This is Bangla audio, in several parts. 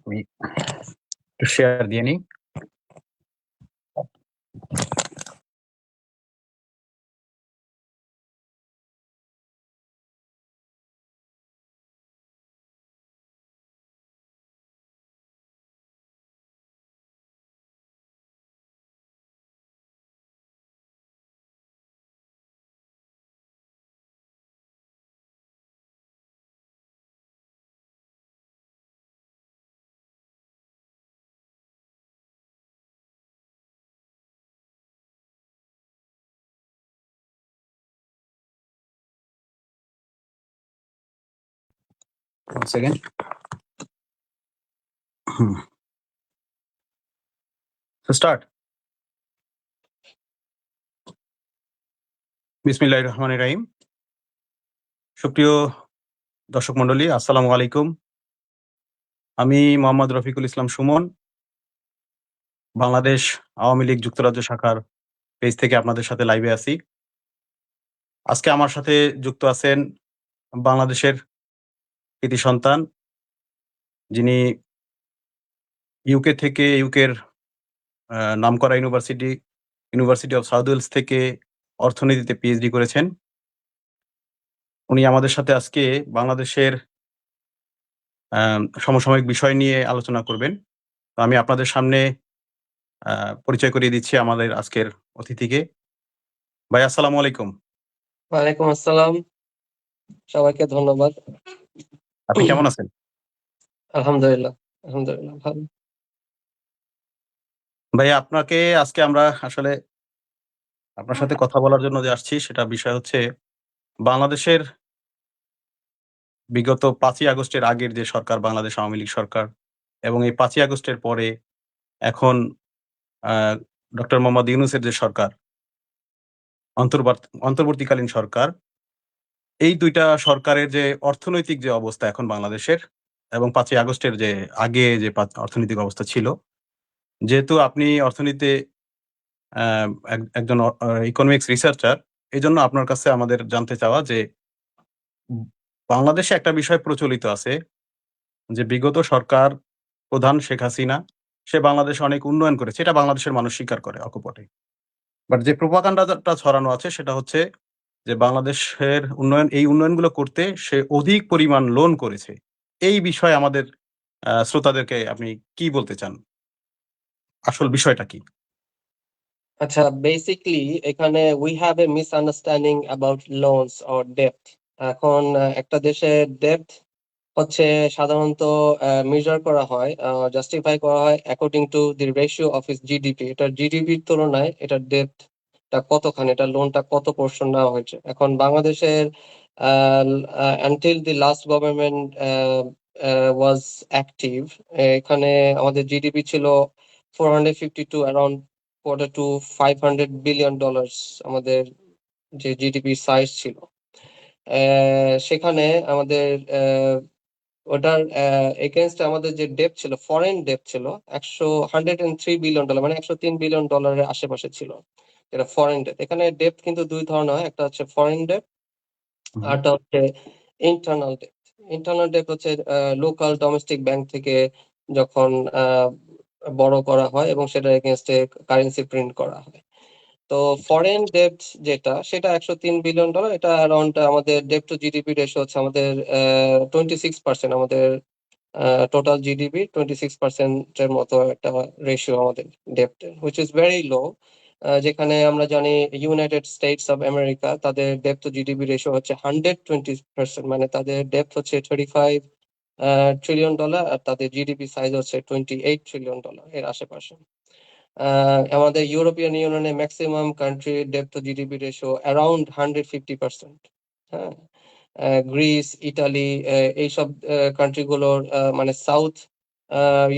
আমি একটু শেয়ার দিয়ে নিই। One second. So start. বিসমিল্লাহির রহমানির রহিম। সুপ্রিয় দর্শক মণ্ডলী, আসসালামু আলাইকুম। আমি মোহাম্মদ রফিকুল ইসলাম সুমন, বাংলাদেশ আওয়ামী লীগ যুক্তরাজ্য শাখার পেজ থেকে আপনাদের সাথে লাইভে আছি। আজকে আমার সাথে যুক্ত আছেন বাংলাদেশের কৃতি সন্তান, যিনি ইউকের নামকরা ইউনিভার্সিটি অফ সাউথ ওয়েলস থেকে অর্থনীতিতে পিএইচডি করেছেন। উনি আমাদের সাথে আজকে বাংলাদেশের সমসাময়িক বিষয় নিয়ে আলোচনা করবেন। তো আমি আপনাদের সামনে পরিচয় করিয়ে দিচ্ছি আমাদের আজকের অতিথিকে। ভাই, আসসালামু আলাইকুম। ওয়ালাইকুম আসসালাম, সবাইকে ধন্যবাদ। আপনি কেমন আছেন? আলহামদুলিল্লাহ ভালো। ভাই, আপনাকে আজকে আমরা আসলে আপনার সাথে কথা বলার জন্য যে আসছি, সেটা বিষয় হচ্ছে বাংলাদেশের বিগত 5ই আগস্টের আগের যে সরকার, বাংলাদেশ আওয়ামী লীগ সরকার, এবং এই 5ই আগস্টের পরে এখন ডক্টর মোহাম্মদ ইউনূসের যে সরকার, অন্তর্বর্তীকালীন সরকার, এই 2টা সরকারের যে অর্থনৈতিক যে অবস্থা এখন বাংলাদেশের, এবং 5ই আগস্টের যে আগে যে অর্থনৈতিক অবস্থা ছিল, যেহেতু আপনি অর্থনীতিতে একজন ইকোনমিক্স রিসার্চার, এজন্য আপনার কাছে আমাদের জানতে চাওয়া যে বাংলাদেশে একটা বিষয় প্রচলিত আছে যে বিগত সরকার প্রধান শেখ হাসিনা, সে বাংলাদেশে অনেক উন্নয়ন করেছে, এটা বাংলাদেশের মানুষ স্বীকার করে অকপটে। বাট যে প্রোপাগান্ডাটা ছড়ানো আছে সেটা হচ্ছে যে বাংলাদেশের এই উন্নয়নগুলো করতে সে অধিক পরিমাণ লোন করেছে। এই বিষয়ে আমাদের শ্রোতাদেরকে আপনি কি বলতে চান? আসল বিষয়টা কি? আচ্ছা, বেসিক্যালি এখানে we have a misunderstanding about loans or ডেপ্ট। এখন একটা দেশের ডেপ্ট হচ্ছে সাধারণত মেজার করা হয়, জাস্টিফাই করা হয় according to the ratio of is GDP. এটার জিডিপির তুলনায় এটার ডেপ্টটা কতখানি, এটা লোনটা কত পোর্শন নেওয়া হয়েছে। এখন বাংলাদেশের until the last government was active, এখানে আমাদের জিডিপি ছিল 452 অ্যারাউন্ড $400 to $500 billion আমাদের যে জিডিপি সাইজ ছিল। সেখানে আমাদের ওটার এগেইনস্ট আমাদের যে ডেপ্ট ছিল, ফরেন ডেপ্ট ছিল $103 বিলিয়ন, মানে $103 বিলিয়ন আশেপাশে ছিল, এটা ফরেন ডেপ্ট। এখানে ডেপ্ট কিন্তু দুই ধরনের হয়, একটা হচ্ছে ফরেন ডেপ্ট, আরটা হচ্ছে ইন্টারনাল ডেপ্ট। ইন্টারনাল ডেপ্ট হচ্ছে লোকাল ডোমেস্টিক ব্যাংক থেকে যখন বড় করা হয় এবং সেটা এগেইনস্টে কারেন্সি প্রিন্ট করা হয়। তো ফরেন ডেপ্ট যেটা, সেটা $103 বিলিয়ন, এটা অ্যারাউন্ড আমাদের ডেপ্ট টু জিডিপি রেশিও হচ্ছে আমাদের 26%, আমাদের টোটাল জিডিপি 26% এর মতো একটা রেশিও আমাদের ডেপ্টের, হুইচ ইজ ভেরি লো। যেখানে আমরা জানি ইউনাইটেড স্টেটস অফ আমেরিকা, তাদের ডেপ্ট টু জিডিপি রেশিও হচ্ছে 120%, মানে তাদের ডেপ্ট হচ্ছে $35 ট্রিলিয়ন, আর তাদের জিডিপি সাইজ হচ্ছে $28 ট্রিলিয়ন এর আশেপাশে। আমাদের ইউরোপিয়ান ইউনিয়নে ম্যাক্সিমাম কান্ট্রি ডেপ্ট টু জিডিপি রেশিও অ্যারাউন্ড 150%। হ্যাঁ, গ্রিস, ইটালি, এইসব কান্ট্রিগুলোর মানে সাউথ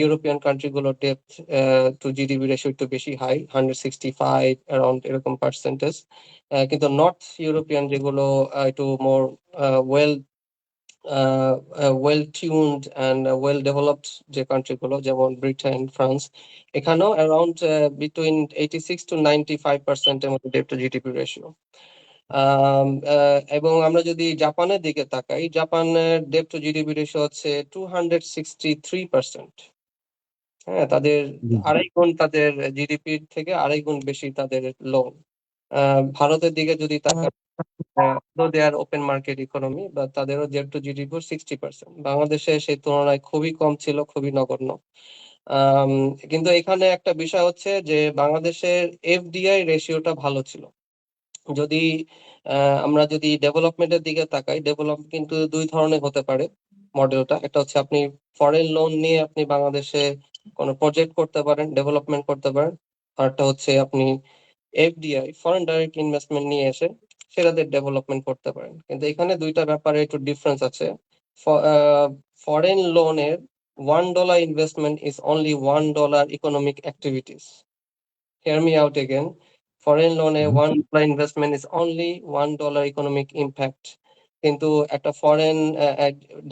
ইউরোপিয়ান কান্ট্রিগুলোর ডেপ্ট টু জিডিপি রেশিও একটু বেশি হাই, 165 অ্যারাউন্ড এরকম পার্সেন্টেজ। কিন্তু নর্থ ইউরোপিয়ান যেগুলো একটু more well tuned and well developed যে কান্ট্রিগুলো, যেমন ব্রিটেন, ফ্রান্স, এখানেও অ্যারাউন্ড বিটুইন 86 to 95% এর মধ্যে ডেপ্ট টু জিডিপি রেশিও। এবং আমরা যদি জাপানের দিকে তাকাই, জাপানের ডেপ্ট টু জিডিপি রেশিও হচ্ছে 263%। হ্যাঁ, তাদের জি, জি। 2.5 গুণ তাদের জিডিপির থেকে 2.5 গুণ বেশি তাদের লোন। ভারতের দিকে যদি তাকান, though they are open market economy, but তাদেরও debt to GDP 60%। বাংলাদেশে সেই তুলনায় খুবই কম ছিল, খুবই নগণ্য। আম, কিন্তু এখানে একটা বিষয় হচ্ছে যে বাংলাদেশের এফডিআই রেশিওটা ভালো ছিল। যদি আমরা যদি ডেভেলপমেন্টের দিকে তাকাই, ডেভেলপ কিন্তু দুই ধরনের হতে পারে মডেলটা। একটা হচ্ছে আপনি ফরেন লোন নিয়ে আপনি বাংলাদেশে কোনো প্রজেক্ট করতে পারেন, ডেভেলপমেন্ট করতে পারেন। আরেকটা হচ্ছে আপনি এফডিআই, ফরেন ডাইরেক্ট ইনভেস্টমেন্ট নিয়ে এসে সেটাতে ডেভেলপমেন্ট করতে পারেন। কিন্তু এখানে দুইটা ব্যাপারে একটু ডিফারেন্স আছে। ফরেন লোনের $1 investment is only $1 economic activities. Hear me out again. Foreign loan A hmm. $1 investment is only $1 economic impact. কিন্তু একটা foreign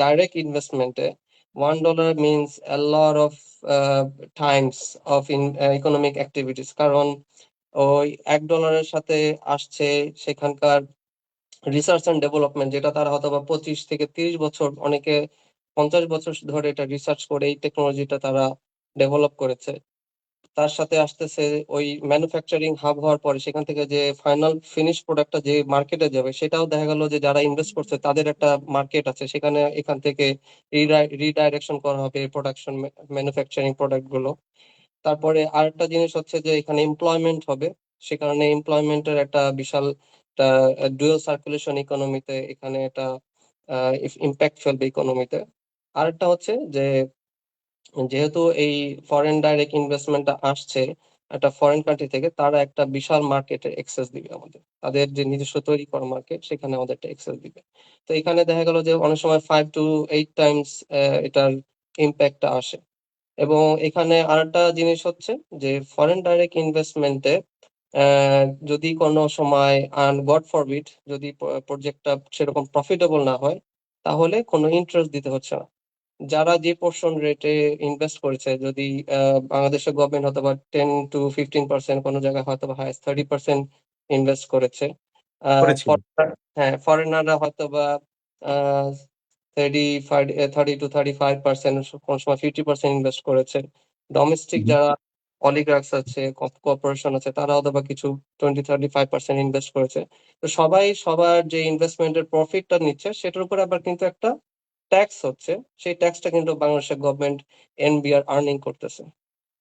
direct ইনভেস্টমেন্টে $1 means a lot of times of economic activities, কারণ ওই $1 সাথে আসছে সেখানকার রিসার্চ অ্যান্ড ডেভেলপমেন্ট, যেটা তারা হয়তো বা 25 থেকে 30 বছর, অনেকে 50 বছর ধরে এটা রিসার্চ করে এই টেকনোলজিটা তারা ডেভেলপ করেছে। তার সাথে আসতেছে ওই ম্যানুফ্যাকচারিং হাব হওয়ার পরে সেখান থেকে যে ফাইনাল ফিনিশ প্রোডাক্টটা যে মার্কেটে যাবে, সেটাও দেখা গেল যে যারা ইনভেস্ট করছে তাদের একটা মার্কেট আছে, সেখানে এখান থেকে রিডাইরেকশন করা হবে প্রোডাকশন ম্যানুফ্যাকচারিং প্রোডাক্ট গুলো। তারপরে আরেকটা জিনিস হচ্ছে যে এখানে এমপ্লয়মেন্ট হবে, সে কারণে এমপ্লয়মেন্টের একটা বিশাল ডুয়াল সার্কুলেশন ইকোনমিতে এখানে একটা ইম্প্যাক্ট ফেলবে ইকোনমিতে। আরেকটা হচ্ছে যে যেহেতু এই ফরেন ডাইরেক্ট ইনভেস্টমেন্টটা আসছে একটা ফরেন কান্ট্রি থেকে, তারা একটা বিশাল মার্কেটে অ্যাক্সেস দিবে আমাদের, তাদের যে নিজস্ব তৈরি করা মার্কেট সেখানে আমাদেরটা অ্যাক্সেস দিবে। তো এখানে দেখা গেল যে অনেক সময় 5 to 8 টাইমস এটার ইম্প্যাক্টটা আসে। এবং এখানে আরেকটা জিনিস হচ্ছে যে ফরেন ডাইরেক্ট ইনভেস্টমেন্টে যদি কোনো সময় গড ফরবিড যদি প্রজেক্টটা সেরকম প্রফিটেবল না হয়, তাহলে কোনো ইন্টারেস্ট দিতে হচ্ছে না। যারা যে পোর্শন রেটে ইনভেস্ট করেছে, যদি বাংলাদেশের গভর্নমেন্ট হয়তো বা 10 to 15%, কোনো জায়গায় হয়তো বা হাইয়েস্ট 30% ইনভেস্ট করেছে। করেছিল। হ্যাঁ, ফরেনাররা হয়তো বা 30 to 35%, কোন সময় 50% ইনভেস্ট করেছে। ডোমেস্টিক হুম। যারা অলিগার্কস আছে, কর্পোরেশন আছে, তারা হয়তো বা কিছু 20-35% ইনভেস্ট করেছে। তো সবাই সবার যে ইনভেস্টমেন্টের প্রফিটটা নিচ্ছে সেটার উপরে আবার কিন্তু একটা ট্যাক্স হচ্ছে, সেই ট্যাক্সটা কিন্তু বাংলাদেশের গভর্নমেন্ট এনবিআর আর্নিং করতেছে।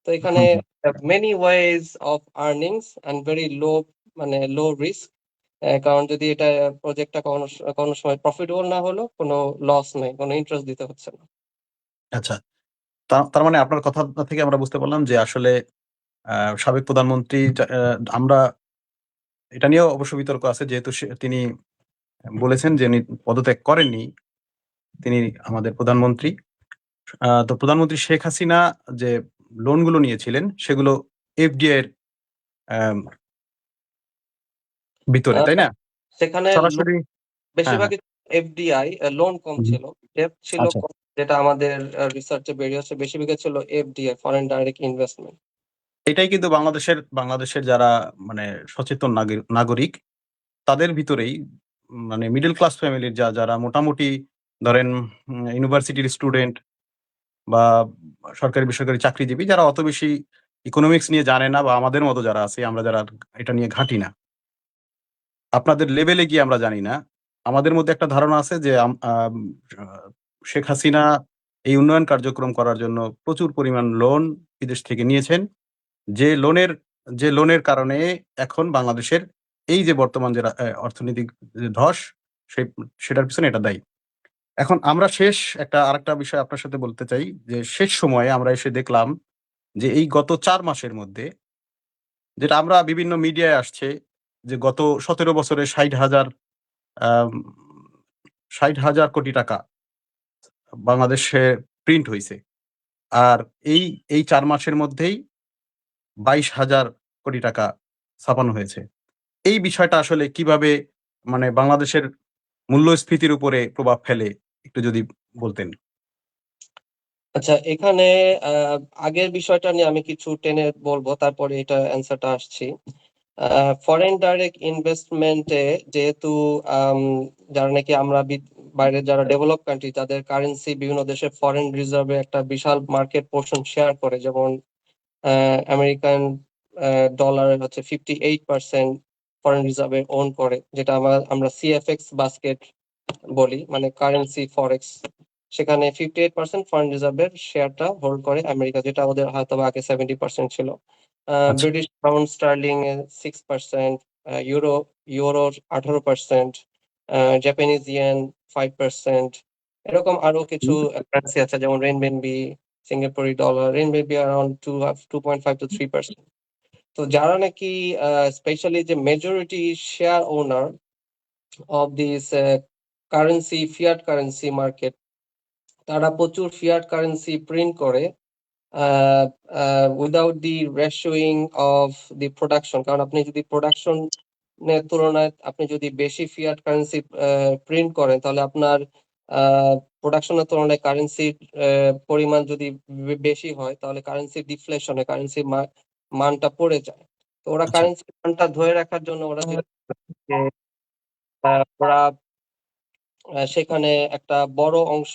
তো এখানে hmm. Many ways of earnings and very low, মানে লো রিস্ক। কারণ যদি এটা প্রজেক্টটা কোনো সময় প্রফিটেবল না হলো, কোনো লস নাই, কোনো ইন্টারেস্ট দিতে হচ্ছে না। আচ্ছা। তার মানে আপনার কথা থেকে আমরা বুঝতে পারলাম যে আসলে সাবেক প্রধানমন্ত্রী আমরা এটা নিয়েও অবশ্য বিতর্ক আছে, যেহেতু তিনি বলেছেন যে উনি পদত্যাগ করেননি, তিনি আমাদের প্রধানমন্ত্রী। তো প্রধানমন্ত্রী শেখ হাসিনা যে লোনগুলো নিয়েছিলেন সেগুলো এফডিআই এর আম ভিতরে, আহ, তাই না? সেখানে সরাসরি। হ্যাঁ, হ্যাঁ। বেশিরভাগই এফডিআই, লোন কম হুম, হুম। ছিল, ডেপ্ট ছিল আচ্ছা। কম, যেটা আমাদের রিসার্চে বেরিয়ে আসছে, বেশিরভাগই ছিল এফডিআই, ফরেন ডাইরেক্ট ইনভেস্টমেন্ট। এটাই কিন্তু বাংলাদেশের যারা মানে সচেতন নাগরিক তাদের ভিতরেই মানে মিডল ক্লাস ফ্যামিলির যারা মোটামুটি ধরেন ইউনিভার্সিটির স্টুডেন্ট বা সরকারি বেসরকারি চাকরিজীবী যারা অত বেশি ইকোনমিক্স নিয়ে জানে না, বা আমাদের মতো যারা আছি আমরা যারা এটা নিয়ে ঘাঁটি না, আপনাদের লেভেলে গিয়ে আমরা জানি না। আমাদের মধ্যে একটা ধারণা আছে যে আ শেখ হাসিনা এই উন্নয়ন কার্যক্রম করার জন্য প্রচুর পরিমাণ লোন বিদেশ থেকে নিয়েছেন। যে লোনের যে লোনের কারণে এখন বাংলাদেশের এই যে বর্তমান যে অর্থনৈতিক যে ধস, সে সেটার পিছনে এটা দায়ী। এখন আমরা আরেকটা বিষয় আপনার সাথে বলতে চাই যে শেষ সময়ে আমরা এসে দেখলাম যে এই গত ৪ মাসের মধ্যে যেটা আমরা বিভিন্ন মিডিয়ায় আসছে যে গত ১৭ বছরে ৬০,০০০ আম ৳৬০,০০০ কোটি বাংলাদেশে প্রিন্ট হইছে। আর এই, এই ৪ মাসের মধ্যেই ৳২২,০০০ কোটি ছাপানো হয়েছে। এই বিষয়টা আসলে কিভাবে মানে বাংলাদেশের মূল্যস্ফীতির উপরে প্রভাব ফেলে একটু যদি বলতেন? আচ্ছা, এখানে আহ, আগের বিষয়টা নিয়ে আমি কিছু টেনে বলবো, তারপরে এটা অ্যান্সারটা আসছি। ফরেন ডাইরেক্ট ইনভেস্টমেন্টে যেহেতু আম, যারা নাকি আমরা বাইরে যারা ডেভেলপ কান্ট্রি তাদের কারেন্সি বিভিন্ন দেশের ফরেন রিজার্ভে একটা বিশাল মার্কেট পোর্শন শেয়ার করে, যেমন আমেরিকান ডলার হচ্ছে 58% ফরেন রিজার্ভে ওন করে, যেটা আমরা সিএফএক্স বাস্কেট বলি, মানে কারেন্সি ফরেক্স। সেখানে 58% ফরেন রিজার্ভের শেয়ারটা হোল্ড করে আমেরিকা, যেটা ওদের হয়তো আগে 70% ছিল। আচ্ছা। ব্রিটিশ পাউন্ড স্টার্লিং 6%, ইউরোর 18%, জাপানিজ ইয়েন 5%। এরকম আরো কিছু কারেন্সি আছে, যেমন রেনমিনবি, সিঙ্গাপুরি ডলার, রেনমিনবি অ্যারাউন্ড 2.5 to 3%। তো যারা নাকি স্পেশালি যে majority share owner of this currency, fiat currency market, তারা প্রচুর ফিয়াট কারেন্সি প্রিন্ট করে without the rationing of the production. কারণ আপনি যদি প্রোডাকশন তুলনায় আপনি যদি বেশি ফিয়াট কারেন্সি প্রিন্ট করেন, তাহলে আপনার প্রোডাকশনের তুলনায় কারেন্সির পরিমাণ যদি বেশি হয়, তাহলে কারেন্সি ডিফ্লেশনে কারেন্সি মানটা পড়ে যায়। তো ওরা আচ্ছা। কারেন্সি মানটা ধরে রাখার জন্য ওরা যেটা যে, ওরা সেখানে একটা বড় অংশ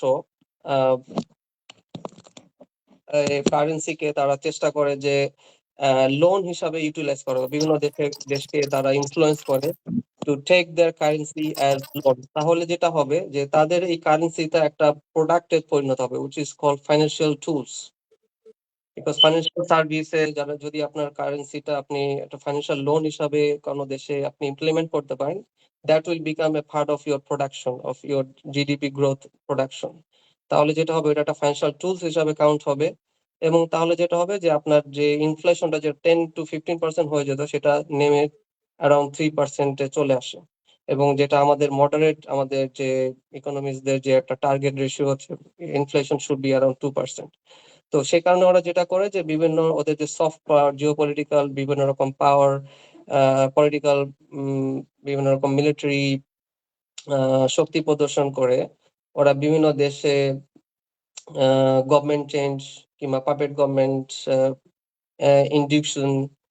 কারেন্সিকে তারা চেষ্টা করে যে লোন হিসাবে ইউটিলাইজ করে, বিভিন্ন দেশকে তারা ইনফ্লুয়েন্স করে to take their currency as loan. তাহলে যেটা হবে যে তাদের এই কারেন্সিটা একটা প্রোডাক্টে পরিণত হবে, which is called financial tools. Because financial সার্ভিসে যারা, যদি আপনার কারেন্সিটা আপনি একটা ফাইন্যান্সিয়াল লোন হিসাবে কোনো দেশে আপনি ইমপ্লিমেন্ট করতে পারেন, that will become a part of your production, of your GDP growth production. তাহলে যেটা হবে, এটা একটা ফাইন্যান্সিয়াল টুলস হিসাবে কাউন্ট হবে। এবং তাহলে যেটা হবে যে আপনার যে ইনফ্লেশনটা যে 10 to 15% হয়ে যেত, সেটা নেমে অ্যারাউন্ড 3%-এ চলে আসে। এবং যেটা আমাদের মডারেট, আমাদের যে ইকোনমিস্টদের যে একটা টার্গেট রেশিও হচ্ছে, ইনফ্লেশন শুড বি অ্যারাউন্ড 2%। তো সে কারণে ওরা যেটা করে যে বিভিন্ন ওদের যে সফট পাওয়ার, জিওপলিটিক্যাল বিভিন্ন রকম পাওয়ার, পলিটিক্যাল, বিভিন্ন রকম মিলিটারি শক্তি প্রদর্শন করে ওরা বিভিন্ন দেশে গভর্নমেন্ট চেঞ্জ কিংবা পাপেট গভর্নমেন্ট ইনডিউকশন,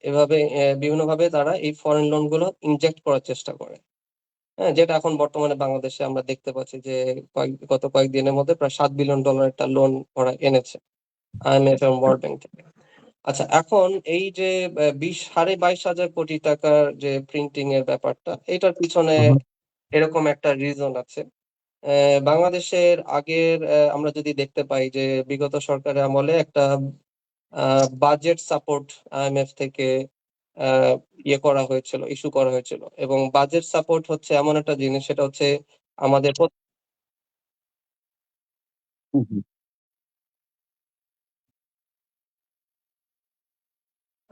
এভাবে বিভিন্নভাবে তারা এই ফরেন লোন গুলো ইনজেক্ট করার চেষ্টা করে। হ্যাঁ, যেটা এখন বর্তমানে বাংলাদেশে আমরা দেখতে পাচ্ছি যে গত কয়েকদিনের মধ্যে প্রায় $7 বিলিয়ন একটা লোন ওরা এনেছে আইএমএফ এবং ওয়ার্ল্ড ব্যাংক থেকে। আচ্ছা, এখন এই যে 22,500 কোটি টাকার যে প্রিন্টিং এর ব্যাপারটা, এটার পিছনে এরকম একটা রিজন আছে। বাংলাদেশের আগের আমরা যদি দেখতে পাই যে বিগত সরকারের আমলে একটা বাজেট সাপোর্ট আইএমএফ থেকে ইয়ে করা হয়েছিল, ইস্যু করা হয়েছিল। এবং বাজেট সাপোর্ট হচ্ছে এমন একটা জিনিস, সেটা হচ্ছে আমাদের হুম, হুম।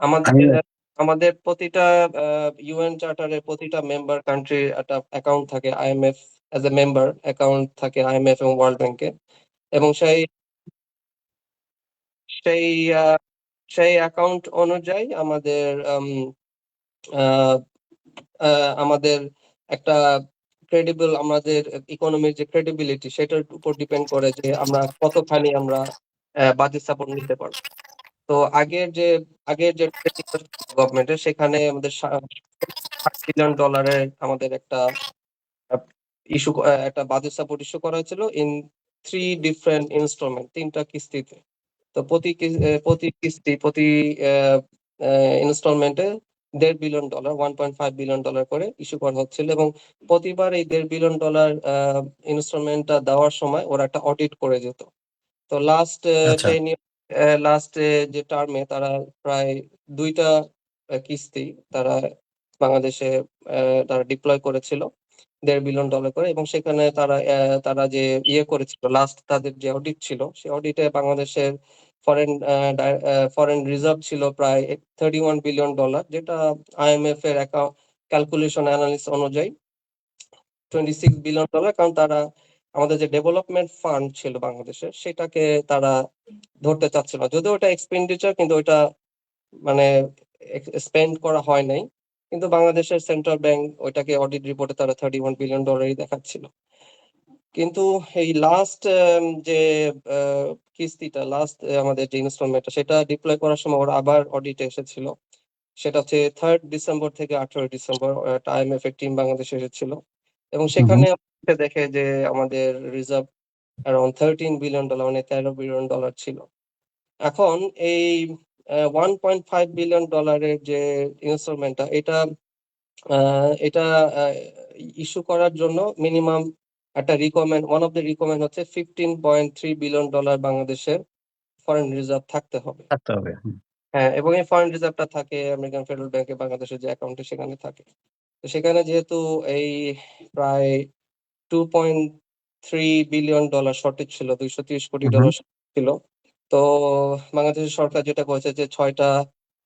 আমাদের আমি আমাদের প্রতিটা ইউএন চার্টারের প্রতিটা মেম্বার কান্ট্রির একটা অ্যাকাউন্ট থাকে, IMF as a member account থাকে আইএমএফ এবং ওয়ার্ল্ড ব্যাংকে। এবং সেই আহ, সেই অ্যাকাউন্ট অনুযায়ী আমাদের আমাদের একটা ক্রেডিবল, আমাদের ইকোনমির যে ক্রেডিবিলিটি, সেটার উপর ডিপেন্ড করে যে আমরা কতখানি আমরা বাজেট সাপোর্ট নিতে পারবো। তো আগের যে গভর্নমেন্টের, সেখানে আমাদের $60 বিলিয়ন আমাদের একটা ইস্যু, একটা বাজেট সাপোর্ট ইস্যু করা হয়েছিল ইন 3 ডিফারেন্ট ইনস্টলমেন্ট, 3টা কিস্তিতে। তো প্রতি ইনস্টলমেন্টে $1.5 বিলিয়ন, $1.5 বিলিয়ন করে ইস্যু করা হচ্ছিল। এবং প্রতিবার এই $1.5 বিলিয়ন ইনস্টলমেন্টটা দেওয়ার সময় ওরা একটা অডিট করে যেত। তো লাস্ট আচ্ছা। 10 ইয়ার, লাস্ট যে টার্মে তারা প্রায় 2টা কিস্তি তারা বাংলাদেশে তারা ডিপ্লয় করেছিল $1.5 বিলিয়ন করে। এবং সেখানে তারা যে ইয়ে করেছিল, লাস্ট তাদের যে অডিট ছিল, সেই অডিটে বাংলাদেশের ফরেন ফরেন রিজার্ভ ছিল প্রায় $31 বিলিয়ন, যেটা আইএমএফ এর ক্যালকুলেশন অ্যানালিসিস অনুযায়ী $26 বিলিয়ন। কারণ তারা আমাদের যে ডেভেলপমেন্ট ফান্ড ছিল বাংলাদেশের, সেটাকে তারা ধরতে চাচ্ছিল না। যদিও ওটা এক্সপেন্ডিচার, কিন্তু ওটা মানে স্পেন্ড করা হয় নাই। কিন্তু বাংলাদেশের সেন্ট্রাল ব্যাংক ওইটাকে অডিট রিপোর্টে তারা $31 বিলিয়ন দেখাচ্ছিল। কিন্তু এই লাস্ট যে কিস্তিটা, লাস্ট আমাদের যে ইনস্টলমেন্টটা, সেটা ডিপ্লয় করার সময় ওরা আবার অডিটে এসেছিল। সেটা হচ্ছে 3 ডিসেম্বর থেকে 18 ডিসেম্বর আইএমএফ এর টিম বাংলাদেশে এসেছিল। এবং হুম, হুম। সেখানে দেখে যে আমাদের রিজার্ভ অ্যারাউন্ড $13 বিলিয়ন, মানে $13 বিলিয়ন ছিল। এখন এই $1.5 বিলিয়ন যে ইনস্টলমেন্টটা, এটা ইস্যু করার জন্য মিনিমাম একটা requirement, one of the requirement হচ্ছে $15.3 বিলিয়ন বাংলাদেশের ফরেন রিজার্ভ থাকতে হবে। থাকতে হবে। হ্যাঁ, এবং এই ফরেন রিজার্ভটা থাকে আমেরিকান ফেডারেল ব্যাংকে, বাংলাদেশের যে অ্যাকাউন্টে সেখানে থাকে। তো সেখানে যেহেতু এই প্রায় $2.3 বিলিয়ন শর্টেজ ছিল, $230 কোটি ছিল। তো বাংলাদেশের সরকার যেটা করেছে যে 6টা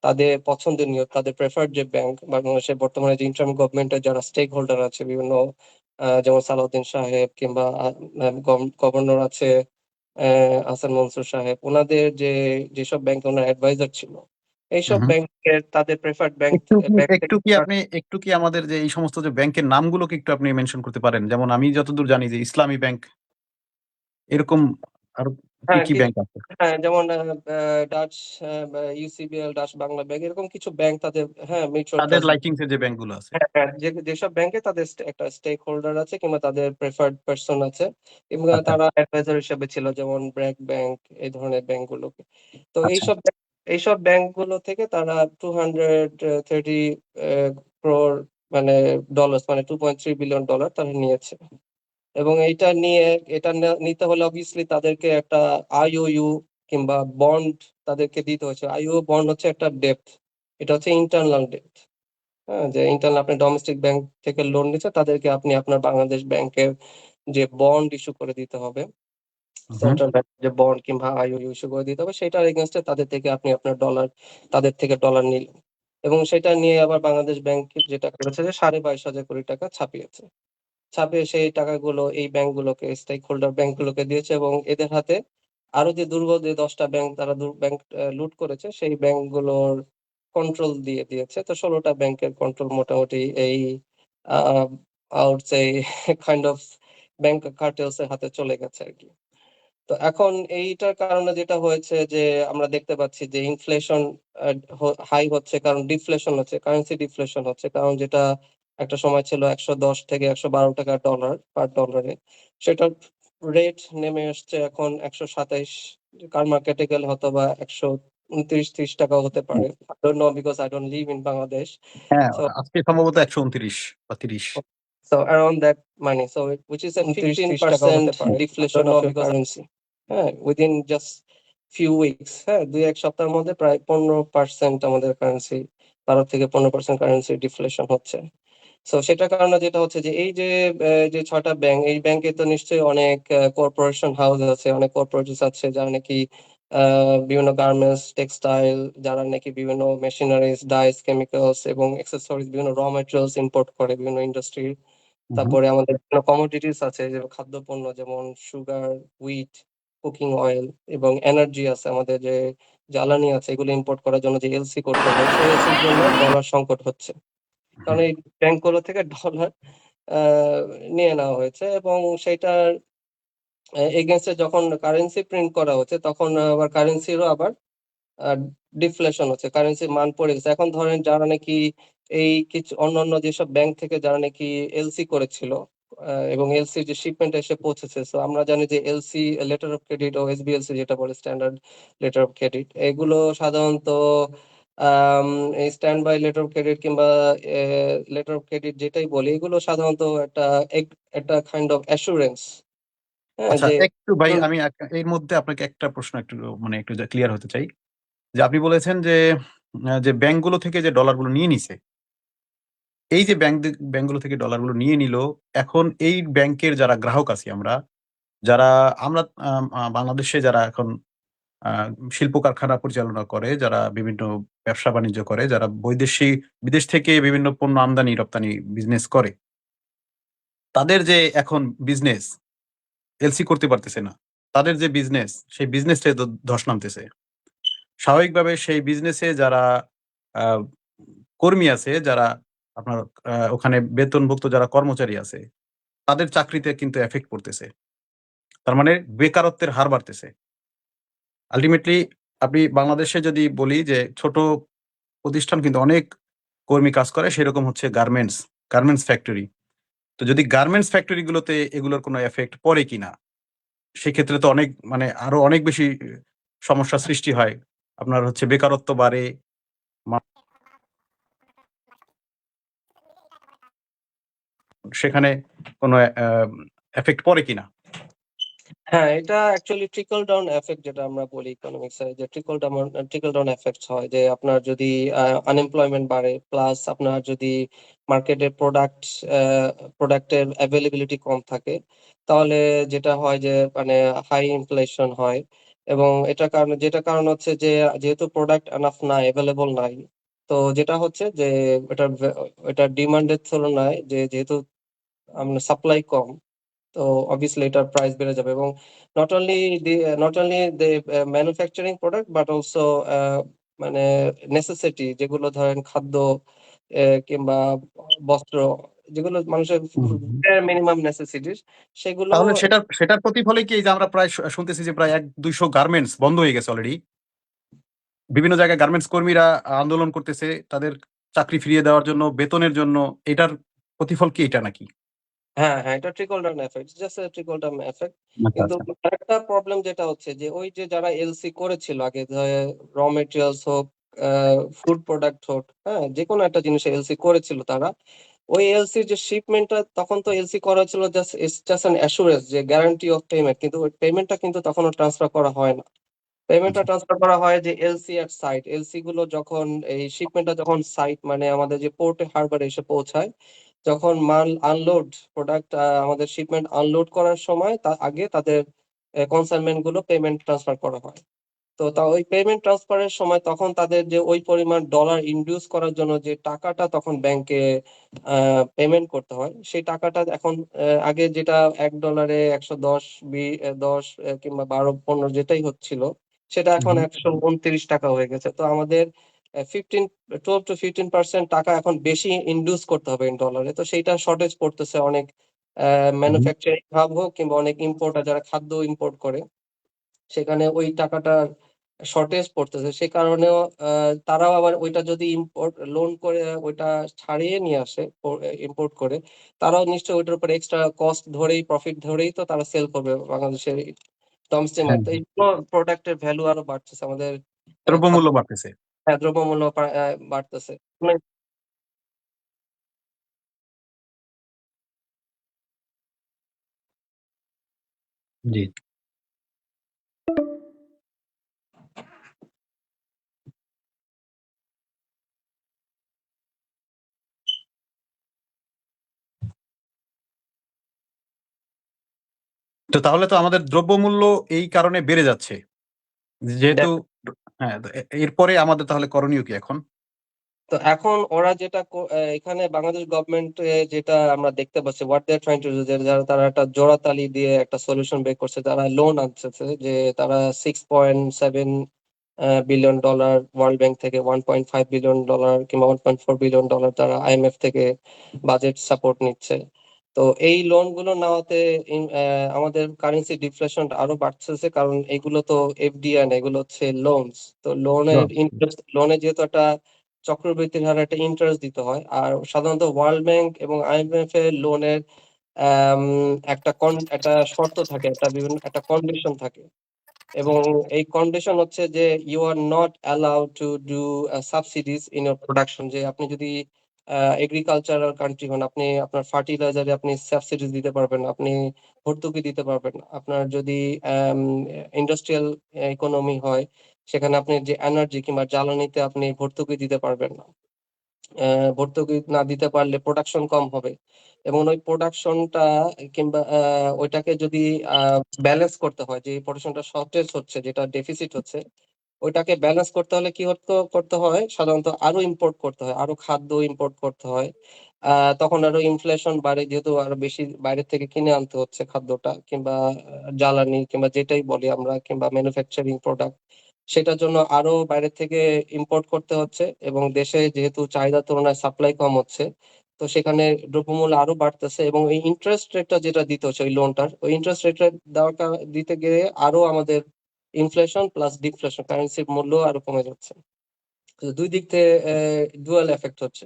তাদের পছন্দনীয়, তাদের প্রেফার্ড যে ব্যাংক, বাংলাদেশের বর্তমানে যে ইন্টারিম গভর্নমেন্টের যারা স্টেক হোল্ডার আছে বিভিন্ন, যেমন সালাউদ্দিন সাহেব কিংবা গভর্নর আছে হাসান মনসুর সাহেব, ওনাদের যেসব ব্যাংকে ওনার অ্যাডভাইজার ছিল, এইসব ব্যাংকের তাদের প্রেফার্ড ব্যাংক একটু কি আমাদের যে এই সমস্ত যে ব্যাংকের নামগুলোকে একটু আপনি মেনশন করতে পারেন? যেমন আমি যতদূর জানি যে ইসলামী ব্যাংক, এরকম আরো কি হ্যাঁ কি ব্যাংক আছে? হ্যাঁ, যেমন Dutch UCBL, Dutch Bangla bank, এরকম কিছু ব্যাংক তাদের, হ্যাঁ, মিউচুয়াল তাদের ট্রাস্ট। লাইটিংস এর যে ব্যাংকগুলো আছে। হ্যাঁ, যেসব ব্যাংকে তাদের একটা স্টেক হোল্ডার আছে কিংবা তাদের প্রেফার্ড পার্সন আছে, এবং আচ্ছা, তারা অ্যাডভাইজার হিসেবে ছিল, যেমন ব্র্যাক ব্যাংক, এই ধরনের ব্যাংকগুলোকে। তো আচ্ছা। এইসব ব্যাংকগুলো থেকে তারা 230 ক্রোর মানে ডলার, মানে $2.3 বিলিয়ন তারা নিয়েছে। এবং এটা নিতে হলে অবভিয়াসলি তাদেরকে একটা আইওইউ কিংবা বন্ড তাদেরকে দিতে হয়েছে। আইওইউ বন্ড হচ্ছে একটা ডেপ্ট, এটা হচ্ছে ইন্টারনাল ডেপ্ট। হ্যাঁ, যে ইন্টারনাল আপনি ডোমেস্টিক ব্যাংক থেকে লোন নিচ্ছে, তাদেরকে আপনি আপনার বাংলাদেশ ব্যাংকের যে বন্ড ইস্যু করে দিতে হবে, হুম। সেন্ট্রাল ব্যাংক যে বন্ড কিংবা আইওইউ ইস্যু করে দিতে হবে, সেটার এগেনস্টে তাদের থেকে আপনি আপনার তাদের থেকে ডলার নিলেন, এবং সেটা নিয়ে আবার বাংলাদেশ ব্যাংক যেটা করেছে যে 22,500 কোটি টাকা ছাপিয়েছে। ছাপিয়ে সেই টাকাগুলো এই ব্যাংকগুলোকে, স্টেক হোল্ডার ব্যাংকগুলোকে দিয়েছে, এবং এদের হাতে আরো যে দুর্বল যে 10টা ব্যাংক তারা ব্যাংক লুট করেছে, সেই ব্যাংকগুলোর কন্ট্রোল দিয়ে দিয়েছে। তো 16টা ব্যাংকের কন্ট্রোল মোটামুটি এই I would say kind of bank cartels এর হাতে চলে গেছে আরকি। তো এখন এইটার কারণে যেটা হয়েছে যে আমরা দেখতে পাচ্ছি যে ইনফ্লেশন হাই হচ্ছে, কারণ ডিফ্লেশন হচ্ছে, কারেন্সি ডিফ্লেশন হচ্ছে। কারণ যেটা একটা সময় ছিল 110 থেকে 112 টাকা ডলার পার ডলারে, সেটার রেট নেমে আসছে এখন 127, কার মার্কেটে গেলে হয়তো বা 129-30 টাকাও হতে পারে। I don't know because I don't live in Bangladesh. হ্যাঁ, So আজকে সম্ভবত 129 বা 30। around that money. So which is a 15% deflation of your currency. হ্যাঁ, within just few weeks, হ্যাঁ, 2-1 সপ্তাহের মধ্যে প্রায় 15% আমাদের কারেন্সি, 12 থেকে 15% কারেন্সি ডিফ্লেশন হচ্ছে। সো সেটার কারণে যেটা হচ্ছে যে এই যে 6টা ব্যাংক, এই ব্যাংকে তো নিশ্চয়ই অনেক কর্পোরেশন হাউস আছে, অনেক কর্পোরেটস আছে যারা নাকি বিভিন্ন গার্মেন্টস, টেক্সটাইল, যারা নাকি বিভিন্ন মেশিনারিজ, ডাইস, কেমিক্যালস এবং অ্যাক্সেসরিজ, বিভিন্ন র ম্যাটেরিয়ালস ইম্পোর্ট করে বিভিন্ন ইন্ডাস্ট্রি। তারপরে আমাদের বিভিন্ন কমোডিটিস আছে, যে খাদ্যপণ্য, যেমন সুগার, হুইট, কুকিং অয়েল, এবং এনার্জি আছে, আমাদের যে জ্বালানি আছে, এগুলো ইম্পোর্ট করার জন্য যে এলসি করতে হয়, সেই এলসির জন্য ডলার সংকট হচ্ছে। কারণ এই ব্যাংকগুলো থেকে ডলার নিয়ে নেওয়া হয়েছে, এবং সেটার এগেইনস্টে যখন কারেন্সি প্রিন্ট করা হচ্ছে, তখন আবার কারেন্সিরও আবার ডিফ্লেশন হচ্ছে, কারেন্সির মান পড়ে গেছে। এখন ধরেন যারা নাকি এই কিছু অন্যান্য যেসব ব্যাংক থেকে যারা নাকি এলসি করেছিল, এবং এলসি যে শিপমেন্ট এসে পৌঁছেছে, সো আমরা জানি যে এলসি, লেটার অফ ক্রেডিট, ও এসবিএলসি যেটা বলে, স্ট্যান্ডার্ড লেটার অফ ক্রেডিট, এগুলো সাধারণত এই stand by letter of credit কিংবা লেটার অফ ক্রেডিট যেটাই বলি, এগুলো সাধারণত একটা কাইন্ড অফ অ্যাসুরেন্স, হ্যাঁ, আচ্ছা, যে একটু ভাই আমি এর মধ্যে আপনাকে একটা প্রশ্ন একটু মানে একটু ক্লিয়ার হতে চাই। যে আপনি বলেছেন যে ব্যাংকগুলো থেকে যে ডলারগুলো নিয়ে নিছে, এই যে ব্যাংকগুলো থেকে ডলারগুলো নিয়ে নিল, এখন এই ব্যাংকের যারা গ্রাহক আছি আমরা, যারা আমরা বাংলাদেশে যারা এখন আ শিল্প কারখানা পরিচালনা করে, যারা বিভিন্ন ব্যবসা-বাণিজ্য করে, যারা বিদেশ থেকে বিভিন্ন পণ্য আমদানি-রপ্তানি বিজনেস করে, তাদের যে এখন বিজনেস এলসি করতে পারতেছে না। তাদের যে বিজনেস, সেই বিজনেসটায় ধস নামতেছে। স্বাভাবিকভাবে সেই বিজনেসে যারা আ কর্মী আছে, যারা আপনার ওখানে বেতনভুক্ত যারা কর্মচারী আছে, তাদের চাকরিতে কিন্তু এফেক্ট পড়তেছে। তার মানে বেকারত্বের হার বাড়তেছে। আল্টিমেটলি আপনি বাংলাদেশে যদি বলি যে ছোট প্রতিষ্ঠান কিন্তু অনেক কর্মী কাজ করে, সেরকম হচ্ছে গার্মেন্টস ফ্যাক্টরি। তো যদি গার্মেন্টস ফ্যাক্টরি গুলোতে এগুলোর কোনো এফেক্ট পড়ে কিনা, সেক্ষেত্রে তো অনেক মানে আরো অনেক বেশি সমস্যা সৃষ্টি হয়। আপনার হচ্ছে বেকারত্ব বাড়ে। সেখানে কোনো এফেক্ট পড়ে কিনা? হ্যাঁ, এটা অ্যাকচুয়ালি ট্রিকল ডাউন এফেক্ট যেটা আমরা বলি ইকোনমিক্সে, যে ট্রিকল ডাউন এফেক্টস হয়, যে আপনার যদি আনএমপ্লয়মেন্ট বাড়ে, প্লাস আপনার যদি মার্কেটে প্রোডাক্টের অ্যাভেলেবিলিটি কম থাকে, তাহলে যেটা হয় যে মানে হাই ইনফ্লেশন হয়। এবং যেটা কারণ হচ্ছে যে যেহেতু প্রোডাক্ট এনাফ নাই, অ্যাভেলেবল নাই, তো যেটা হচ্ছে যে এটা ডিমান্ডের তুলনায় যেহেতু সাপ্লাই কম, তো অবভিয়াসলি এটার প্রাইস বেড়ে যাবে। এবং not only the manufacturing product, but also মানে নেসেসিটি, যেগুলো ধরেন খাদ্য কিংবা বস্ত্র, যেগুলো মানুষের মিনিমাম নেসেসিটিস, সেগুলো। তাহলে সেটার প্রতিফলে কি এই যে আমরা প্রায় শুনতেছি যে প্রায় 100-200 গার্মেন্টস বন্ধ হয়ে গেছে অলরেডি। বিভিন্ন জায়গায় গার্মেন্টস কর্মীরা আন্দোলন করতেছে তাদের চাকরি ফিরিয়ে দেওয়ার জন্য, বেতনের জন্য। এটার প্রতিফল কি এটা নাকি? হ্যাঁ, হ্যাঁ, এটা trickle down effect, just trickle down effect. আচ্ছা, কিন্তু আচ্ছা। আরেকটা প্রবলেম যেটা হচ্ছে যে ওই যে যারা এলসি করেছিল আগে, র মেটেরিয়ালস হোক, ফুড প্রোডাক্ট হোক, হ্যাঁ, যে কোনো একটা জিনিস এলসি করেছিল তারা, ওই এলসির যে শিপমেন্টটা, তখন তো এলসি করা হয়েছিল জাস্ট অ্যান অ্যাসুরেন্স, যে গ্যারান্টি অফ পেমেন্ট, কিন্তু ওই পেমেন্টটা কিন্তু তখনও ট্রান্সফার করা হয় না। পেমেন্টটা আচ্ছা। ট্রান্সফার করা হয় যে এলসি এট সাইট, এলসি গুলো যখন এই শিপমেন্টটা যখন সাইট মানে আমাদের যে পোর্টে হারবারে এসে পৌঁছায়, যখন মাল আনলোড, প্রোডাক্ট আমাদের শিপমেন্ট আনলোড করার সময় তার আগে তাদের কনসাইনমেন্ট গুলো পেমেন্ট ট্রান্সফার করা হয়। তো ওই পেমেন্ট ট্রান্সফারের সময় তখন তাদের যে ওই পরিমাণ ডলার ইনডিউস করার জন্য যে টাকাটা তখন ব্যাংকে পেমেন্ট করতে হয়, সেই টাকাটা এখন আগে যেটা $1 110 10 কিংবা 12 15 যেটাই হচ্ছিল, সেটা এখন হুম, 129 টাকা হয়ে গেছে। তো আমাদের 12 to 15% টাকা এখন বেশি ইনডিউস করতে হবে ইন ডলারে। তো সেইটা শর্টেজ পড়তেছে অনেক হুম, ম্যানুফ্যাকচারিং হাব হোক কিংবা অনেক ইম্পোর্টার যারা খাদ্য ইম্পোর্ট করে, সেখানে ওই টাকাটার শর্টেজ পড়তেছে। সে কারণেও তারাও আবার ওইটা যদি লোন করে ওইটা ছাড়িয়ে নিয়ে আসে, ইম্পোর্ট করে, তারাও নিশ্চয়ই ওইটার উপর এক্সট্রা কস্ট ধরেই, প্রফিট ধরেই তো তারা সেল করবে বাংলাদেশের ডোমেস্টিক হ্যাঁ, মার্কেট। তো এইগুলো প্রোডাক্টের ভ্যালু আরো বাড়তেছে আমাদের দ্রব্যমূল্য খাদ্য, বাড়তেছে। দ্রব্যমূল্য বাড়তেছে। জি। তো তাহলে তো আমাদের দ্রব্যমূল্য এই কারণে বেড়ে যাচ্ছে। যেহেতু হ্যাঁ, তো এরপরে আমাদের তাহলে করণীয় কি এখন? তো এখন ওরা যেটা এখানে বাংলাদেশ গভর্নমেন্ট যেটা আমরা দেখতে পাচ্ছি, what they are trying to do, যারা তারা একটা জোড়াতালি দিয়ে একটা সলিউশন বের করছে, তারা লোন আনতেছে, যে তারা $6.7 বিলিয়ন ওয়ার্ল্ড ব্যাংক থেকে, $1.5 বিলিয়ন কিংবা $1.4 বিলিয়ন তারা আইএমএফ থেকে বাজেট সাপোর্ট নিচ্ছে। তো এই লোন গুলো নেওয়াতে আমাদের কারেন্সি ডিফ্লেশন আরো বাড়তেছে, কারণ এগুলো তো এফডিআই না, এগুলো হচ্ছে লোনস। তো লোনের ইন্টারেস্ট, লোনে যেহেতু একটা চক্রবৃদ্ধির হারে একটা ইন্টারেস্ট দিতে হয়, আর সাধারণত ওয়ার্ল্ড ব্যাংক এবং আইএমএফ এর লোনের একটা শর্ত থাকে, একটা কন্ডিশন থাকে। এবং এই কন্ডিশন হচ্ছে যে you are not allowed to do subsidies in your production, যে আপনি যদি এগ্রিকালচারাল কান্ট্রি হন, আপনি আপনার ফার্টিলাইজারে আপনি সাবসিডিজ দিতে পারবেন না, আপনি ভর্তুকি দিতে পারবেন না। আপনার যদি ইন্ডাস্ট্রিয়াল ইকোনমি হয়, সেখানে আপনি যে এনার্জি কিংবা জ্বালানিতে আপনি ভর্তুকি দিতে পারবেন না। ভর্তুকি না দিতে পারলে প্রোডাকশন কম হবে, এবং ওই প্রোডাকশনটা কিংবা ওইটাকে যদি ব্যালেন্স করতে হয়, যে প্রোডাকশনটা শর্টেজ হচ্ছে, যেটা ডেফিসিট হচ্ছে, ওইটাকে ব্যালেন্স করতে হলে কি করতে হয়, সাধারণত আরো ইম্পোর্ট করতে হয়, আরো খাদ্য ইম্পোর্ট করতে হয়। তখন আরো ইনফ্লেশন বাড়ে, যেহেতু আরো বেশি বাইরে থেকে কিনে আনতে হচ্ছে খাদ্যটা কিংবা জ্বালানি কিংবা যেটাই বলি আমরা, কিংবা ম্যানুফ্যাকচারিং প্রোডাক্ট, সেটার জন্য আরো বাইরে থেকে ইম্পোর্ট করতে হচ্ছে। এবং দেশে যেহেতু চাহিদার তুলনায় সাপ্লাই কম হচ্ছে, তো সেখানে দ্রব্যমূল্য আরো বাড়তেছে। এবং এই ইন্টারেস্ট রেটটা যেটা দিতে হচ্ছে ওই লোনটার, ওই ইন্টারেস্ট রেটটা দিতে গিয়ে আরো আমাদের ইনফ্লেশন প্লাস ডিফ্লেশন, কারেন্সির মূল্য আরো কমে যাচ্ছে। তো দুই দিক থেকে ডুয়াল এফেক্ট হচ্ছে।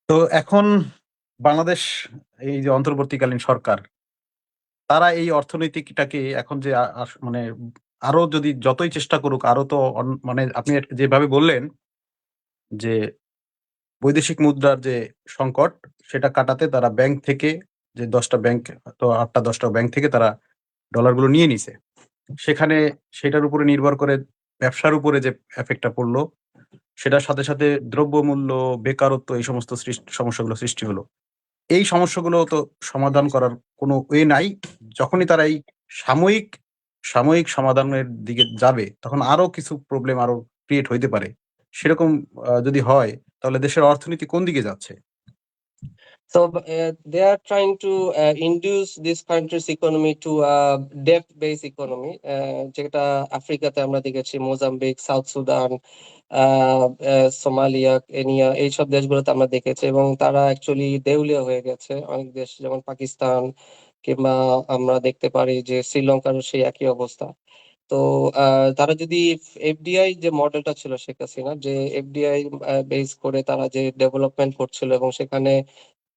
তো এখন বাংলাদেশ এই যে অন্তর্বর্তীকালীন সরকার, তারা এই অর্থনৈতিকটাকে এখন যে মানে আরো যদি যতই চেষ্টা করুক আরো তো মানে আপনি যেভাবে বললেন যে বৈদেশিক মুদ্রার যে সংকট সেটা কাটাতে তারা ব্যাংক থেকে যে 10টা ব্যাংক তো 8টা 10টা ব্যাংক থেকে তারা ডলারগুলো নিয়ে নিছে। সেখানে সেটার উপরে নির্ভর করে ব্যবসার উপরে যে এফেক্টটা পড়লো, সেটার সাথে দ্রব্যমূল্য, বেকারত্ব এই সমস্ত সমস্যাগুলো সৃষ্টি হলো। এই সমস্যাগুলো তো সমাধান করার কোনো ওয়ে নাই। যখনই তারা এই সাময়িক সাময়িক সমাধানের দিকে যাবে, তখন আরো কিছু প্রবলেম আরো ক্রিয়েট হইতে পারে। সেরকম যদি হয়, তাহলে দেশের অর্থনীতি কোন দিকে যাচ্ছে? So they are trying to induce this country's economy to a debt-based economy, যেটা আফ্রিকাতে আমরা দেখেছি, Mozambique, south Sudan, Somalia, Kenya, এইসব দেশগুলোতে আমরা দেখেছি, এবং তারা অ্যাকচুয়ালি দেউলিয়া হয়ে গেছে। অনেক দেশ যেমন পাকিস্তান, কিংবা আমরা দেখতে পারি যে শ্রীলঙ্কারও সেই একই অবস্থা। তো তারা যদি এফডিআই যে মডেলটা ছিল শেখ হাসিনা, যে এফডিআই বেস করে তারা যে ডেভেলপমেন্ট করছিল, এবং সেখানে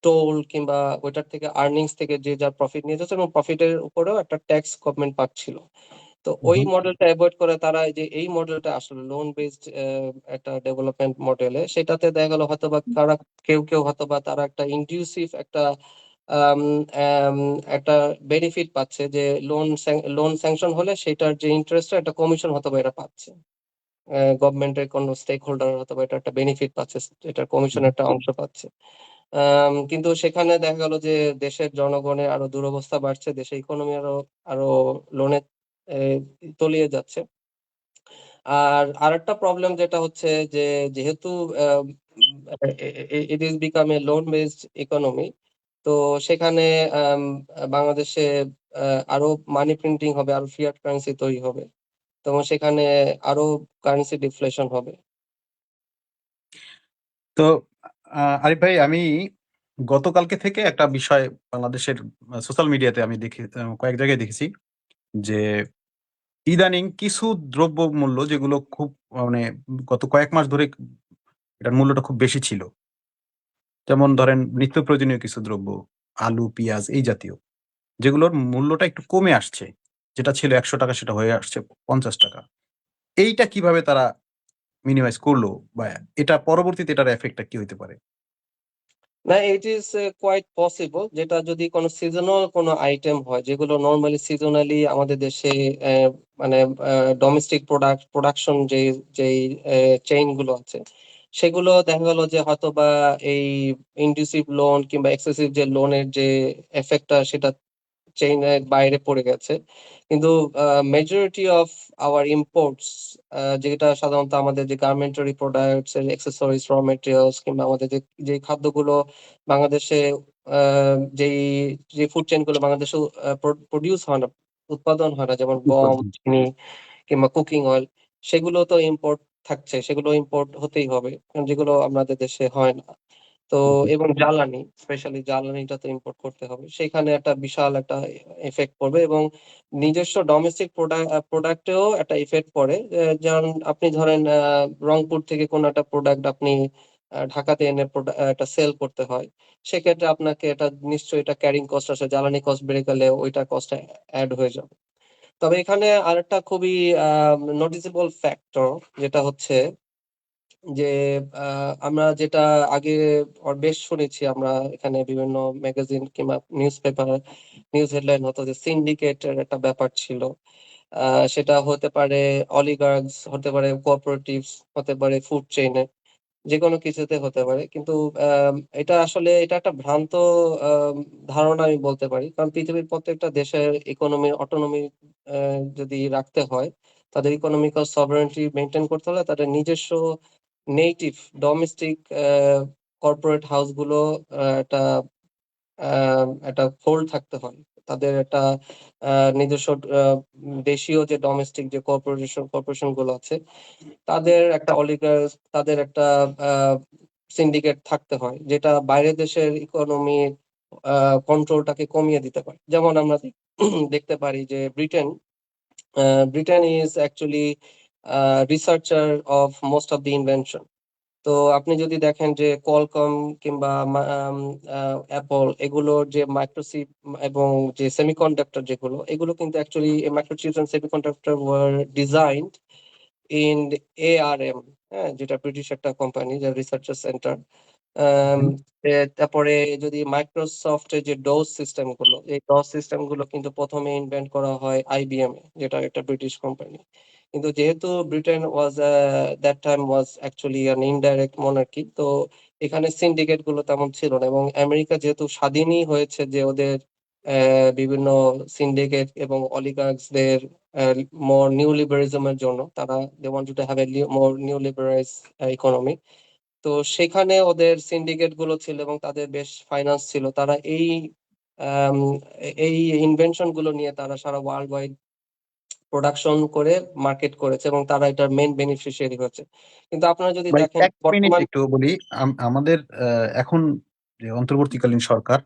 টোল কিংবা ওইটার থেকে আর্নিংস থেকে যে যার প্রফিট নিয়ে যাচ্ছে, এবং প্রফিটের উপরেও একটা ট্যাক্স গভর্নমেন্ট পাচ্ছিল। তো ওই হুম। মডেলটা অ্যাভয়েড করে তারা এই যে এই মডেলটা আসলে লোন বেসড একটা ডেভেলপমেন্ট মডেলে, সেটাতে দেখা গেল হয়তো বা তারা কেউ হয়তো বা তারা একটা ইনক্লুসিভ একটা আম, আম, একটা বেনিফিট পাচ্ছে, যে লোন স্যাংশন হলে সেটার যে ইন্টারেস্ট একটা কমিশন হয়তো বা এটা পাচ্ছে। গভর্নমেন্টের কোনো স্টেক হোল্ডার হয়তো বা এটা একটা বেনিফিট পাচ্ছে, এটার কমিশন একটা অংশ পাচ্ছে। কিন্তু সেখানে দেখা গেল যে দেশের জনগণের আরো দুরবস্থা বাড়ছে, দেশের ইকোনমি আরো আরো লোনে তলিয়ে যাচ্ছে। আর আরেকটা প্রবলেম যেটা হচ্ছে যে, যেহেতু it is become a loan based economy, তো সেখানে বাংলাদেশে আরো মানি প্রিন্টিং হবে, আরো ফিয়াট কারেন্সি তৈরি হবে, তো সেখানে আরো কারেন্সি ডিফ্লেশন হবে। তো আরিফ ভাই, আমি গতকালকে থেকে একটা বিষয় বাংলাদেশের সোশ্যাল মিডিয়াতে আমি দেখি, কয়েক জায়গায় দেখেছি যে ইদানিং কিছু দ্রব্য মূল্য যেগুলো খুব মানে গত কয়েক মাস ধরে এটার মূল্যটা খুব বেশি ছিল। যেমন ধরেন নিত্য প্রয়োজনীয় কিছু দ্রব্য, আলু, পেঁয়াজ এই জাতীয়, যেগুলোর মূল্যটা একটু কমে আসছে। যেটা ছিল ৳১০০ সেটা হয়ে আসছে ৳৫০। এইটা কিভাবে তারা মিনিমাইজ করলো, বা এটা পরবর্তীতে এটার এফেক্টটা কি হইতে পারে? না, ইট ইজ কোয়াইট পসিবল, যেটা যদি কোনো সিজনাল কোনো আইটেম হয়, যেগুলো নর্মালি সিজনালি আমাদের দেশে মানে ডোমেস্টিক প্রোডাকশন যেই চেইন গুলো আছে, সেগুলো দেখা গেল যে হয়তো বা এই ইনডিউসিভ লোন কিংবা এক্সেসিভ যে লোনের যে এফেক্টটা, সেটা চেইনের বাইরে পড়ে গেছে। কিন্তু মেজরিটি অফ আওয়ার ইম্পোর্টস, যেটা সাধারণত আমাদের যে গার্মেন্টারি প্রোডাক্টস, অ্যাক্সেসরিজ, র মেটেরিয়ালস, কিংবা আমাদের যে খাদ্যগুলো বাংলাদেশে, যেই যে ফুড চেইন গুলো বাংলাদেশে প্রডিউস হয় না, উৎপাদন হয় না, যেমন গম, উৎপাদন। চিনি কিংবা কুকিং অয়েল, সেগুলো তো ইম্পোর্ট থাকছে, সেগুলো ইম্পোর্ট হতেই হবে, কারণ যেগুলো আমাদের দেশে হয় না। তো এবং জ্বালানি, স্পেশালি জ্বালানিটা তো ইম্পোর্ট করতে হবে, সেখানে একটা বিশাল একটা এফেক্ট পড়বে, এবং নিজস্ব ডোমেস্টিক প্রোডাক্টেও একটা ইফেক্ট পড়ে। যেমন আপনি ধরেন রংপুর থেকে কোনো একটা প্রোডাক্ট আপনি ঢাকাতে এনে একটা সেল করতে হয়, সেক্ষেত্রে আপনাকে এটা নিশ্চয়ই এটা ক্যারিং কস্ট আছে, জ্বালানি কস্ট বেড়ে গেলে ওইটা কস্ট অ্যাড হয়ে যাবে। তবে এখানে আরেকটা খুবই নোটিসেবল ফ্যাক্টর, যেটা হচ্ছে যে আমরা যেটা আগে বেশ শুনেছি, আমরা এখানে বিভিন্ন ম্যাগাজিন কিংবা নিউজ পেপার, নিউজ হেডলাইন হতো যে সিন্ডিকেটের একটা ব্যাপার ছিল। সেটা হতে পারে অলিগার্কস, হতে পারে কোঅপারেটিভস, হতে পারে ফুড চেইনে, যেকোনো কিছুতে হতে পারে। কিন্তু এটা আসলে এটা একটা ভ্রান্ত আম, ধারণা আমি বলতে পারি, কারণ পৃথিবীর প্রত্যেকটা দেশের ইকোনমির অটোনমি যদি রাখতে হয়, তাদের ইকোনমিক্যাল সভারেন্টি মেনটেন করতে হলে তাদের নিজস্ব নেটিভ ডোমেস্টিক কর্পোরেট হাউস গুলো একটা একটা ফোল্ড থাকতে হয়। তাদের একটা নিজস্ব দেশীয় যে ডোমেস্টিক যে কর্পোরেশন গুলো আছে, তাদের একটা অলিগার্স, তাদের একটা সিন্ডিকেট থাকতে হয়, যেটা বাইরের দেশের ইকোনমির কন্ট্রোলটাকে কমিয়ে দিতে পারে। যেমন আমরা দেখতে পারি যে Britain is actually researcher of most of the invention. তো আপনি যদি দেখেন যে কোয়ালকম কিংবা অ্যাপল এগুলোর যে মাইক্রোচিপ এবং যে সেমিকন্ডাক্টর যেগুলো, এগুলো কিন্তু actually microchips and semiconductor were designed in ARM, হ্যাঁ, যেটা ব্রিটিশ একটা কোম্পানি, যার রিসার্চার সেন্টার। হুম। তারপরে যদি মাইক্রোসফটের যে ডোজ সিস্টেম গুলো, এই ডোজ সিস্টেম গুলো কিন্তু প্রথমে ইনভেন্ট করা হয় IBM এ, যেটা একটা ব্রিটিশ কোম্পানি। কিন্তু যেহেতু Britain was that time was actually an indirect monarchy, তো এখানে সিন্ডিকেট গুলো তেমন ছিল না। এবং আমেরিকা যেহেতু স্বাধীনই হয়েছে যে ওদের বিভিন্ন সিন্ডিকেট এবং অলিগার্কসদের মোর নিউ লিবারালিজমের জন্য, তারা they wanted to have a more new liberalize economy. তো সেখানে ওদের সিন্ডিকেট গুলো ছিল এবং তাদের বেশ ফাইন্যান্স ছিল। তারা আম, এই ইনভেনশন গুলো নিয়ে তারা সারা ওয়ার্ল্ড ওয়াইড প্রোডাকশন করে মার্কেট করেছে এবং তারা এটার মেইন বেনিফিশিয়ারি হচ্ছে। কিন্তু আপনারা যদি ভাই দেখেন এক মিনিট বর্তমান। একটু বলি। আমাদের এখন যে অন্তর্বর্তীকালীন সরকার,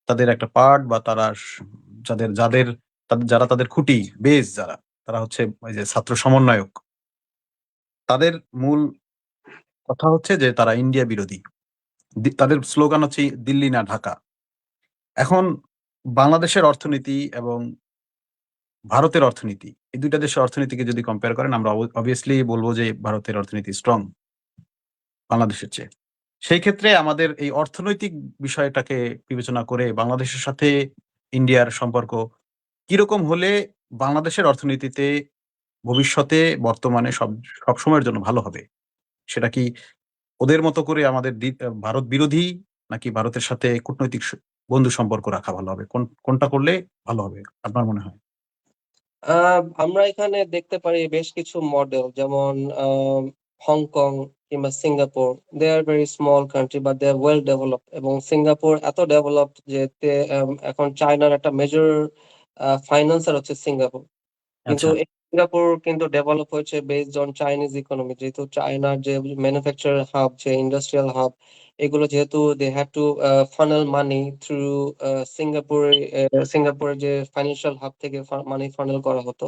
তাদের একটা পার্ট বা তারা যাদের যাদের যারা তাদের খুঁটি বেস যারা, তারা হচ্ছে ওই যে ছাত্র সমন্বয়ক। তাদের মূল কথা হচ্ছে যে তারা ইন্ডিয়া বিরোধী। তাদের স্লোগান হচ্ছে দিল্লি না ঢাকা। এখন বাংলাদেশের অর্থনীতি এবং ভারতের অর্থনীতি, এই দুইটা দেশের অর্থনীতিকে যদি কম্পেয়ার করেন, আমরা অবভিয়াসলি বলবো যে ভারতের অর্থনীতি স্ট্রং বাংলাদেশের চেয়ে। সেই ক্ষেত্রে আমাদের এই অর্থনৈতিক বিষয়টাকে বিবেচনা করে বাংলাদেশের সাথে ইন্ডিয়ার সম্পর্ক কিরকম হলে বাংলাদেশের অর্থনীতিতে ভবিষ্যতে, বর্তমানে সব সময়ের জন্য ভালো হবে? সেটা কি ওদের মতো করে আমাদের ভারত বিরোধী, নাকি ভারতের সাথে কূটনৈতিক বন্ধু সম্পর্ক রাখা ভালো হবে? কোনটা করলে ভালো হবে আপনার মনে হয়? আমরা এখানে দেখতে পারি বেশ কিছু মডেল, যেমন হংকং কিংবা Singapore. They are very small country but they are well developed, এবং সিঙ্গাপুর এত ডেভেলপড যে এখন চায়নার একটা মেজর ফাইন্যান্সার হচ্ছে সিঙ্গাপুর। কিন্তু আচ্ছা। এই সিঙ্গাপুর কিন্তু ডেভেলপ হয়েছে বেসড অন চাইনিজ ইকোনমি, যেহেতু চায়নার যে ম্যানুফ্যাকচারার হাব, যে ইন্ডাস্ট্রিয়াল হাব, এগুলো যেহেতু they have to funnel money through সিঙ্গাপুরে, সিঙ্গাপুরের যে ফাইন্যান্সিয়াল হাব থেকে মানি ফানেল করা হতো।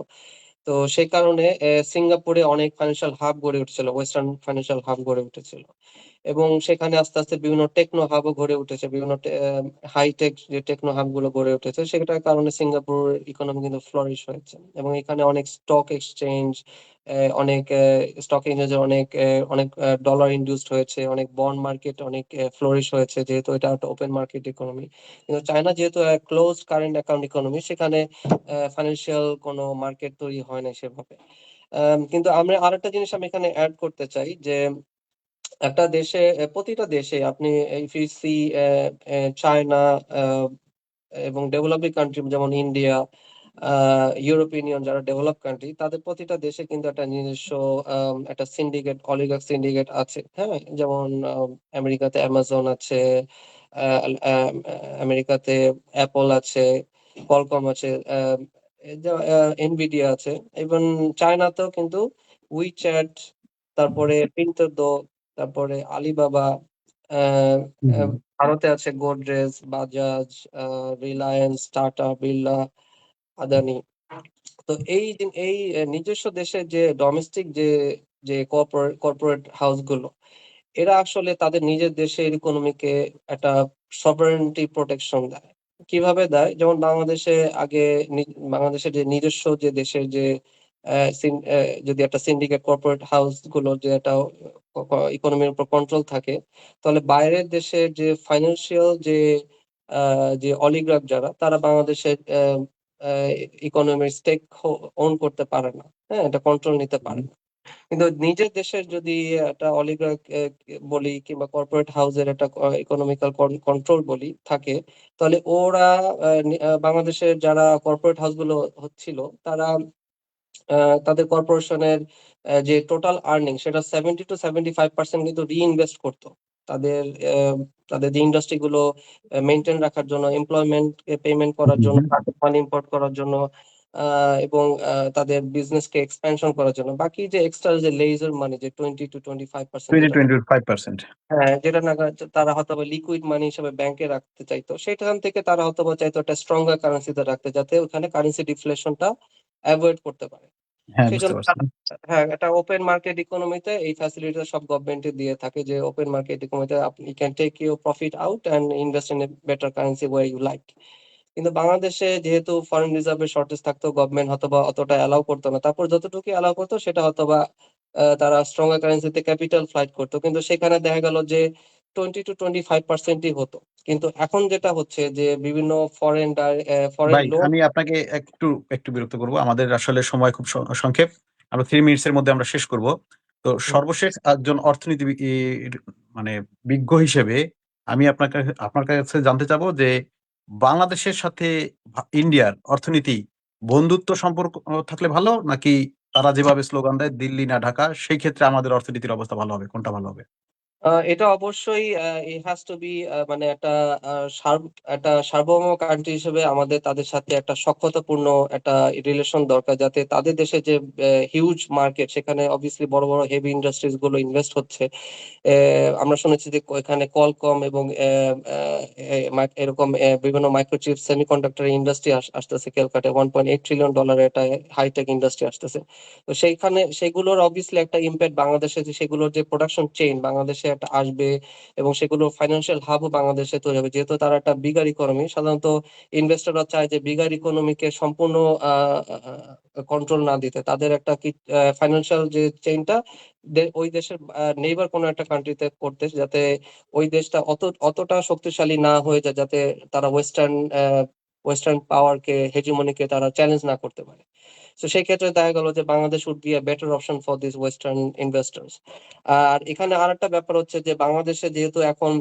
তো সেই কারণে সিঙ্গাপুরে অনেক ফাইন্যান্সিয়াল হাব গড়ে উঠেছিল, ওয়েস্টার্ন ফাইন্যান্সিয়াল হাব গড়ে উঠেছিল। এবং সেখানে আস্তে আস্তে বিভিন্ন টেকনো হাবও গড়ে উঠেছে, বিভিন্ন হাইটেক যে টেকনো হাব গুলো গড়ে উঠেছে, সেটার কারণে সিঙ্গাপুর ইকোনমি কিন্তু ফ্লোরিশ হয়েছে। এবং এখানে অনেক স্টক এক্সচেঞ্জ, অনেক স্টক এক্সচেঞ্জে অনেক অনেক ডলার ইনডিউসড হয়েছে, অনেক বন্ড মার্কেট অনেক ফ্লোরিশ হয়েছে, যেহেতু এটা একটা ওপেন মার্কেট ইকোনমি। কিন্তু চায়না যেহেতু ক্লোজ কারেন্ট অ্যাকাউন্ট ইকোনমি, সেখানে ফাইন্যান্সিয়াল কোনো মার্কেট তৈরি হয় না সেভাবে। কিন্তু আমরা আরেকটা জিনিস আমি এখানে অ্যাড করতে চাই যে একটা দেশে, প্রতিটা দেশে আপনি ইফ ইউ সি চায়না এবং ডেভেলপিং কান্ট্রি যেমন ইন্ডিয়া, ইউরোপিয়ান ইউনিয়ন, যারা ডেভেলপ কান্ট্রি, তাদের প্রতিটা দেশে কিন্তু একটা নিজস্ব একটা সিন্ডিকেট, অলিগার্ক সিন্ডিকেট আছে, হ্যাঁ। যেমন আমেরিকাতে অ্যামাজন আছে, আহ, আহ, আমেরিকাতে অ্যাপল আছে, কলকম আছে, এনভিডিয়া আছে। ইভেন চায়নাতেও কিন্তু উইচ্যাট, তারপরে পিন্টোডো, তারপরে আলিবাবা, আহ, হুম, আহ, হুম। ভারতে আছে গোদরেজ, বাজাজ, রিলায়েন্স, টাটা, বিড়লা, আদানি। তো এই নিজস্ব দেশের যে ডোমেস্টিক যে যে কর্পোরেট হাউস গুলো, এরা আসলে তাদের নিজের দেশের ইকোনমিকে একটা সভারেন্টি প্রোটেকশন দেয়। কিভাবে দেয়? যেমন বাংলাদেশে আগে বাংলাদেশের যে নিজস্ব যে দেশের যে যদি একটা সিন্ডিকেট কর্পোরেট হাউস গুলো যে একটা ইকোনমির উপর কন্ট্রোল থাকে, তাহলে বাইরের দেশের যে ফাইন্যান্সিয়াল যে অলিগার্ক যারা, তারা বাংলাদেশের ইকোনমির স্টেক ওন করতে পারে না, হ্যাঁ, এটা কন্ট্রোল নিতে পারে হুম। না। কিন্তু নিজের দেশের যদি একটা অলিগার্ক বলি কিংবা কর্পোরেট হাউসের একটা ইকোনমিক্যাল কন্ট্রোল বলি থাকে, তাহলে ওরা বাংলাদেশের যারা কর্পোরেট হাউস গুলো হচ্ছিল, তারা তাদের কর্পোরেশনের যে টোটাল আর্নিং, সেটা 70 to 75% কিন্তু রিইনভেস্ট করতো তাদের আহ, তাদের যে ইন্ডাস্ট্রি গুলো মেনটেন রাখার জন্য, এমপ্লয়মেন্ট পেমেন্ট করার হুম, জন্য, হুম। মানি ইম্পোর্ট করার জন্য, এবং তাদের বিজনেস কে এক্সপেনশন করার জন্য। বাকি যে এক্সট্রা যে লেজার মানি, যে 20 to 25% 20, যেটা, 25%। হ্যাঁ, যেটা না তারা হয়তো বা লিকুইড মানি হিসেবে ব্যাংকে রাখতে চাইতো, সেখান থেকে তারা হয়তো বা চাইতো একটা স্ট্রঙ্গার কারেন্সিতে রাখতে, যাতে ওখানে কারেন্সি ডিফ্লেশনটা অ্যাভয়েড করতে পারে। হ্যাঁ, সেই বুঝতে জন্য পারছি। হ্যাঁ, একটা ওপেন মার্কেট ইকোনমিতে এই ফ্যাসিলিটি সব গভর্নমেন্টই দিয়ে থাকে, যে ওপেন মার্কেট ইকোনমিতে আপনি can take your profit out and invest in a better currency way you like. কিন্তু বাংলাদেশে যেহেতু ফরেন রিজার্ভের শর্টেজ থাকতো, গভর্নমেন্ট হয়তোবা অতটা অ্যালাউ করতো না। তারপর যতটুকু অ্যালাউ করতো সেটা হয়তোবা তারা স্ট্রঙ্গার কারেন্সিতে ক্যাপিটাল ফ্লাইট করতো। কিন্তু সেখানে দেখা গেল যে 20-25% হতো। কিন্তু এখন যেটা হচ্ছে যে বিভিন্ন ফরেন ভাই, লোন। আমি আপনাকে একটু একটু বিরক্ত করব। আমাদের আসলে সময় খুব সংক্ষেপ। আমরা 3 মিনিটস এর মধ্যে আমরা শেষ করব। তো সর্বশেষ একজন মানে বিজ্ঞ হিসেবে আমি আপনার কাছে জানতে চাবো যে বাংলাদেশের সাথে ইন্ডিয়ার অর্থনীতি বন্ধুত্ব সম্পর্ক থাকলে ভালো, নাকি তারা যেভাবে স্লোগান দেয় দিল্লি না ঢাকা, সেই ক্ষেত্রে আমাদের অর্থনীতির অবস্থা ভালো হবে? কোনটা ভালো হবে? এটা অবশ্যই it has to be মানে আ সার্ব একটা সার্বভৌম কান্ট্রি হিসেবে আমাদের তাদের সাথে একটা সখ্যতাপূর্ণ একটা রিলেশন দরকার। যাতে তাদের দেশে যে হিউজ মার্কেট, সেখানে obviously বড়, বড় হেভি ইন্ডাস্ট্রিজ গুলো ইনভেস্ট হচ্ছে। আমরা শুনেছি যে এখানে Qualcomm এবং এরকম বিভিন্ন মাইক্রোচিপ সেমিকন্ডাক্টর ইন্ডাস্ট্রি আসতেছে ক্যালকাটায়। $1.8 ট্রিলিয়ন একটা হাইটেক ইন্ডাস্ট্রি আসতেছে। তো সেইখানে সেগুলোর obviously একটা ইমপ্যাক্ট বাংলাদেশে, যে সেগুলোর যে প্রোডাকশন চেইন বাংলাদেশে একটা আসবে এবং সেগুলোর ফাইন্যান্সিয়াল হাবও বাংলাদেশে তৈরি হবে। যেহেতু তারা একটা বিগার ইকোনমি, সাধারণত ইনভেস্টররা চায় যে বিগার ইকোনমিকে সম্পূর্ণ আ আ কন্ট্রোল না দিতে। তাদের একটা ফাইন্যান্সিয়াল যে চেইনটা ওই দেশের নেইবার কোনো একটা কান্ট্রিতে করতে, যাতে ওই দেশটা অতটা শক্তিশালী না হয়ে যায়, যাতে তারা ওয়েস্টার্ন পাওয়ারকে, হেজিমনিকে তারা চ্যালেঞ্জ না করতে পারে। তো সেই ক্ষেত্রে দেখা গেল যে Bangladesh would be a better option for this western investors. আর এখানে আরেকটা ব্যাপার হচ্ছে যে বাংলাদেশে যেহেতু এখন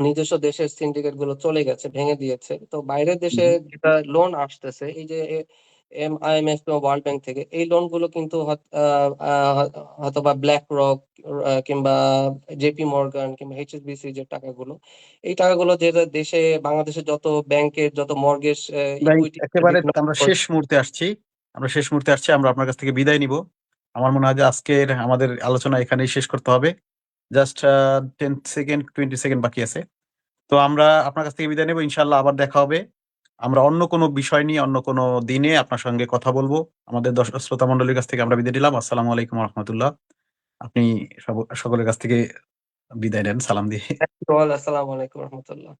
নিজস্ব দেশের সিন্ডিকেট গুলো চলে গেছে, ভেঙে দিয়েছে। তো বাইরের দেশে যেটা লোন আসতেছে, এই যে IMF বা ওয়ার্ল্ড ব্যাংক থেকে এই লোন গুলো কিন্তু হয়তোবা ব্ল্যাক রক কিংবা জেপি মর্গান কিংবা HSBC যে টাকাগুলো, এই টাকাগুলো যেটা দেশে বাংলাদেশের যত ব্যাংকের যত মর্গেজ ভাই, ইকুইটি একেবারে বিভিন্ন আমরা শেষ মুহূর্তে আসছি। আমরা আপনার কাছ থেকে বিদায় নিব। আমার মনে হয় যে আজকের আমাদের আলোচনা এখানেই শেষ করতে হবে। জাস্ট 10 সেকেন্ড, 20 সেকেন্ড বাকি আছে। তো আমরা আপনার কাছ থেকে বিদায় নেব। ইনশাআল্লাহ আবার দেখা হবে। আমরা অন্য কোনো বিষয় নিয়ে অন্য কোনো দিনে আপনার সঙ্গে কথা বলব। আমাদের শ্রোতা মণ্ডলীর কাছ থেকে আমরা বিদায় নিলাম। আসসালামু আলাইকুম ওয়া রাহমাতুল্লাহ। আপনি সকলের কাছ থেকে বিদায় নেন সালাম দিয়ে। Thank you all. আসসালামু আলাইকুম রহমতুল্লাহ।